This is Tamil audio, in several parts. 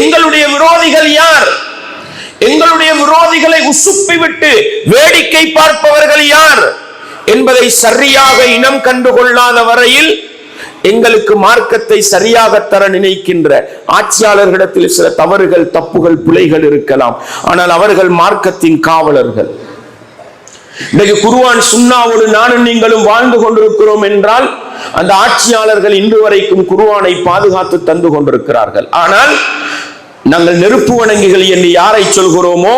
எங்களுடைய விரோதிகள் யார்? எங்களுடைய விரோதிகளை உசுப்பி விட்டு வேடிக்கை பார்ப்பவர்கள் யார் என்பதை சரியாக இனம் கண்டுகொள்ளாத வரையில் எங்களுக்கு மார்க்கத்தை சரியாக தர நினைக்கின்ற ஆட்சியாளர்களிடத்தில் சில தவறுகள், தப்புகள், பிழைகள் இருக்கலாம். ஆனால் அவர்கள் மார்க்கத்தின் காவலர்கள். இன்னைக்கு குர்ஆன் சுன்னாவோடு நானும் நீங்களும் வாழ்ந்து கொண்டிருக்கிறோம் என்றால் அந்த ஆட்சியாளர்கள் இன்று வரைக்கும் குர்ஆனை பாதுகாத்து தந்து கொண்டிருக்கிறார்கள். ஆனால் நாங்கள் நெருப்பு வணங்கிகள் என்று யாரை சொல்கிறோமோ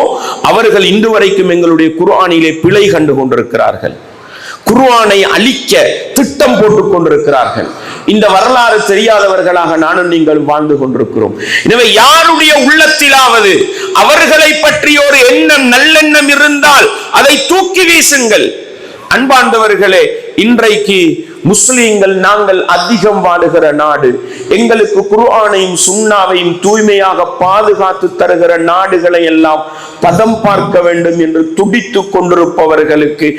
அவர்கள் இன்று வரைக்கும் எங்களுடைய குர்ஆனிலே பிழை கண்டு கொண்டிருக்கிறார்கள். குர்ஆனை அழிக்க திட்டம் போட்டுக் கொண்டிருக்கிறார்கள். இந்த வரலாறு தெரியாதவர்களாக நானும் நீங்கள் வாழ்ந்து கொண்டிருக்கிறோம். எனவே யாருடைய உள்ளத்திலாவது அவர்களை பற்றிய ஒரு எண்ணம், நல்லெண்ணம் இருந்தால் அதை தூக்கி வீசுங்கள். அன்பார்ந்தவர்களே, இன்றைக்கு முஸ்லிம்கள் நாங்கள் அதிகம் வாழுகிற நாடு, எங்களுக்கு குர்ஆனையும் சுன்னாவையும் தூய்மையாக பாதுகாத்து தருகிற நாடுகளை எல்லாம் பதம் பார்க்க வேண்டும் என்று துடித்துக் கொண்டிருப்பவர்களுக்கு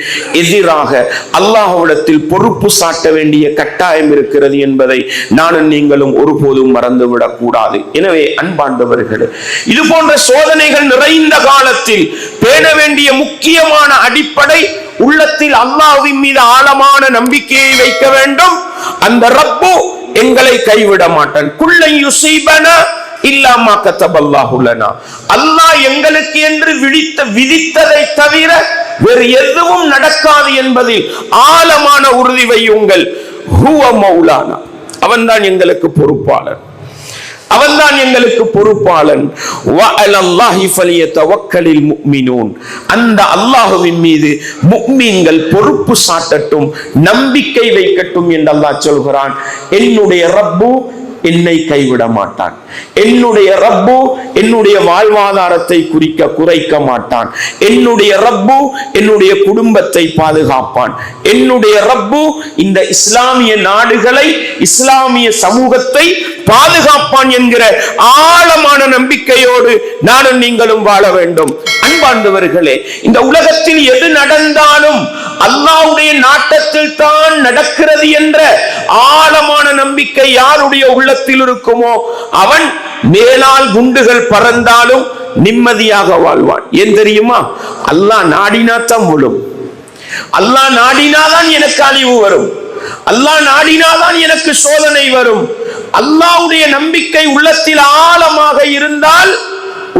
எதிராக அல்லாஹ்விடத்தில் பொறுப்பு சாட்ட வேண்டிய கட்டாயம் இருக்கிறது என்பதை நானும் நீங்களும் ஒருபோதும் மறந்துவிடக் கூடாது. எனவே அன்பார்ந்தவர்களே, இது போன்ற சோதனைகள் நிறைந்த காலத்தில் பேண வேண்டிய முக்கியமான அடிப்படை உள்ளத்தில் அல்லாஹ்வின் மீது ஆழமான நம்பிக்கையை வைக்க வேண்டும். அந்த ரப்பு எங்களை கைவிட மாட்டான். குல்லை யுஸீபனா இல்லா மா கதபல்லாஹு லனா. அல்லாஹ் எங்களுக்கு என்று விதித்ததை தவிர வேறு எதுவும் நடக்காது என்பதில் ஆழமான உறுதி வையுங்கள். ஹுவ மௌலானா, அவன்தான் எங்களுக்கு பொறுப்பாளர், அவன்தான் எங்களுக்கு பொறுப்பாளன். வஅலல்லாஹி ஃபலியதவக்கலில் முஃமினூன். அந்த அல்லாஹ்வின் மீது முஃமின்கள் பொறுப்பு சாட்டட்டும், நம்பிக்கை வைக்கட்டும் என்று அல்லாஹ் சொல்கிறான். என்னுடைய ரப்பு என்னை கைவிட மாட்டான். என்னுடைய ரப்பு என்னுடைய வாழ்வாதாரத்தை குறைக்க மாட்டான். என்னுடைய ரப்பு என்னுடைய குடும்பத்தை பாதுகாப்பான். என்னுடைய ரப்பு இந்த இஸ்லாமிய நாடுகளை, இஸ்லாமிய சமூகத்தை பாதுகாப்பான் என்கிற ஆழமான நம்பிக்கையோடு நானும் நீங்களும் வாழ வேண்டும். அன்பார்ந்தவர்களே, இந்த உலகத்தில் எது நடந்தாலும் அல்லாஹ்வுடைய நாட்டத்தில் தான் நடக்கிறது என்ற ஆழமான நம்பிக்கை யாருடைய உள்ளத்தில் இருக்குமோ அவன் மேலால் குண்டுகள் பறந்தாலும் நிம்மதியாக வாழ்வான். ஏன் தெரியுமா? அல்லாஹ் நாடினாத்தான் விழும். அல்லாஹ் நாடினாதான் எனக்கு அழிவு வரும். அல்லாஹ் நாடினாதான் எனக்கு சோதனை வரும். அல்லாஹ்வுடைய நம்பிக்கை உள்ளத்தில் ஆழமாக இருந்தால்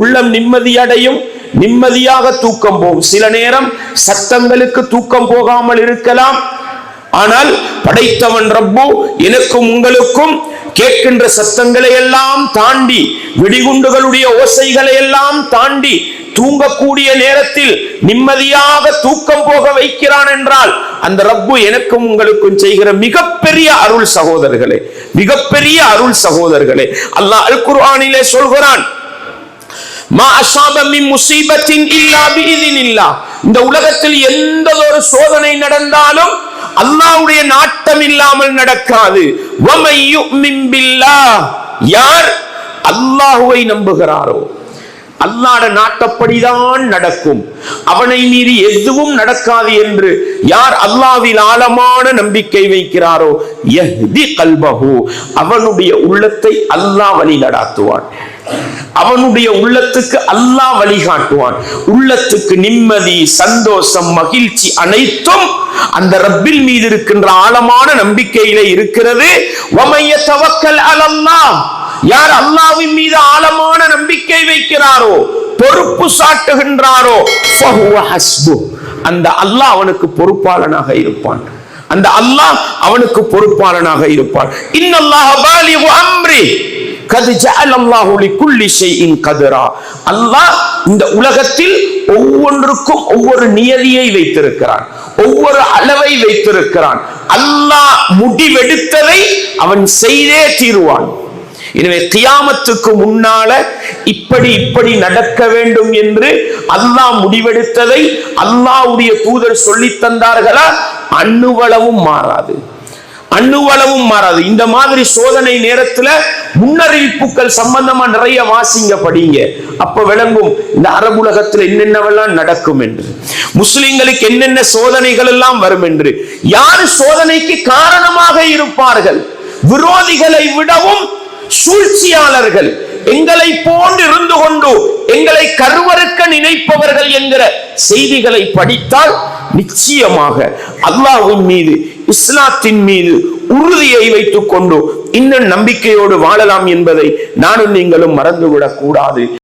உள்ளம் நிம்மதியடையும், நிம்மதியாக தூக்கம் போகும். சில நேரம் சத்தங்களுக்கு தூக்கம் போகாமல் இருக்கலாம். ஆனால் படைத்தவன் ரப்பு எனக்கும் உங்களுக்கும் கேட்கின்ற சத்தங்களை எல்லாம் தாண்டி, வெடிகுண்டுகளுடைய ஓசைகளை எல்லாம் தாண்டி தூங்கக்கூடிய நேரத்தில் நிம்மதியாக தூக்கம் போக வைக்கிறான் என்றால் அந்த ரப்பு எனக்கும் உங்களுக்கும் செய்கிற மிகப்பெரிய அருள் சகோதரர்களே, மிகப்பெரிய அருள் சகோதரர்களே. அல்லாஹ் அல் குர்ஆனிலே சொல்கிறான், மா அஸாப மின் முஸீபத்தின் இல்லா பிஇذنில்லாஹ். இந்த உலகத்தில் எந்த ஒரு சோதனை நடந்தாலும் அல்லாஹ்வுடைய நாட்டம் இல்லாமல் நடக்காது. வமை யுமின் பில்லாஹ், யார் அல்லாஹ்வை நம்புகிறாரோ அல்லாஹ்வுடைய நாட்டப்படிதான் நடக்கும், அவனை மீறி எதுவும் நடக்காது என்று யார் அல்லாஹ்வில் ஆழமான நம்பிக்கை வைக்கிறாரோ யஹ்தி கல்பஹு, அவனுடைய உள்ளத்தை அல்லாஹ் வழி நடாத்துவான். அவனுடைய உள்ளத்துக்கு அல்லாஹ் வழிகாட்டுவான். உள்ளத்துக்கு நிம்மதி, சந்தோஷம், மகிழ்ச்சி அனைத்தும் அந்த ரப்பில் மீது இருக்கின்ற ஆழமான நம்பிக்கையிலே இருக்கிறது. வமைய தவக்கல் அலல்லாஹ், யார் அல்லாஹ்வின் மீது ஆழமான நம்பிக்கை வைக்கிறாரோ, பொறுப்பு சாட்டுகின்றாரோ, ஃபஹுவ ஹஸ்பு, அந்த அல்லாஹ் அவனுக்கு பொறுப்பாளனாக இருப்பான். அந்த அல்லாஹ் அவனுக்கு பொறுப்பாளனாக இருப்பான். இன்னல்லாஹ பாலிகு அம்ரி கத் ஜஅலல்லாஹு லிகுல்லி ஷைஇன் கத்ரா. அல்லாஹ் இந்த உலகத்தில் ஒவ்வொன்றுக்கும் ஒவ்வொரு நியதியை வைத்திருக்கிறான், ஒவ்வொரு அளவை வைத்திருக்கிறான். அல்லாஹ் முடிவெடுத்ததை அவன் செய்தே தீருவான். எனவே கியாமத்துக்கு முன்னால இப்படி நடக்க வேண்டும் என்று அல்லாஹ் முடிவெடுத்ததை அல்லாஹ்வுடைய தூதர் சொல்லி தந்தார்களா? அணுவளவும் மாறாது, அணுவளவும் மாறாது. இந்த மாதிரி சோதனை நேரத்துல முன்னறிவிப்புகள் சம்பந்தமா நிறைய வாசிங்க, படிங்க. அப்ப விளங்கும் இந்த அரபுலகத்துல என்னென்னவெல்லாம் நடக்கும் என்று, முஸ்லிம்களுக்கு என்னென்ன சோதனைகள் எல்லாம் வரும் என்று. யாரு சோதனைக்கு காரணமாக இருப்பார்கள்? விரோதிகளை விடவும் சூழ்ச்சியாளர்கள், எங்களை போன்று இருந்து கொண்டு எங்களை கருவறுக்க நினைப்பவர்கள் என்கிற செய்திகளை படித்தால் நிச்சயமாக அல்லாஹ்வின் மீது இஸ்லாத்தின் மீது உறுதியை வைத்துக் கொண்டு இன்னும் நம்பிக்கையோடு வாழலாம் என்பதை நானும் நீங்களும் மறந்துவிடக் கூடாது.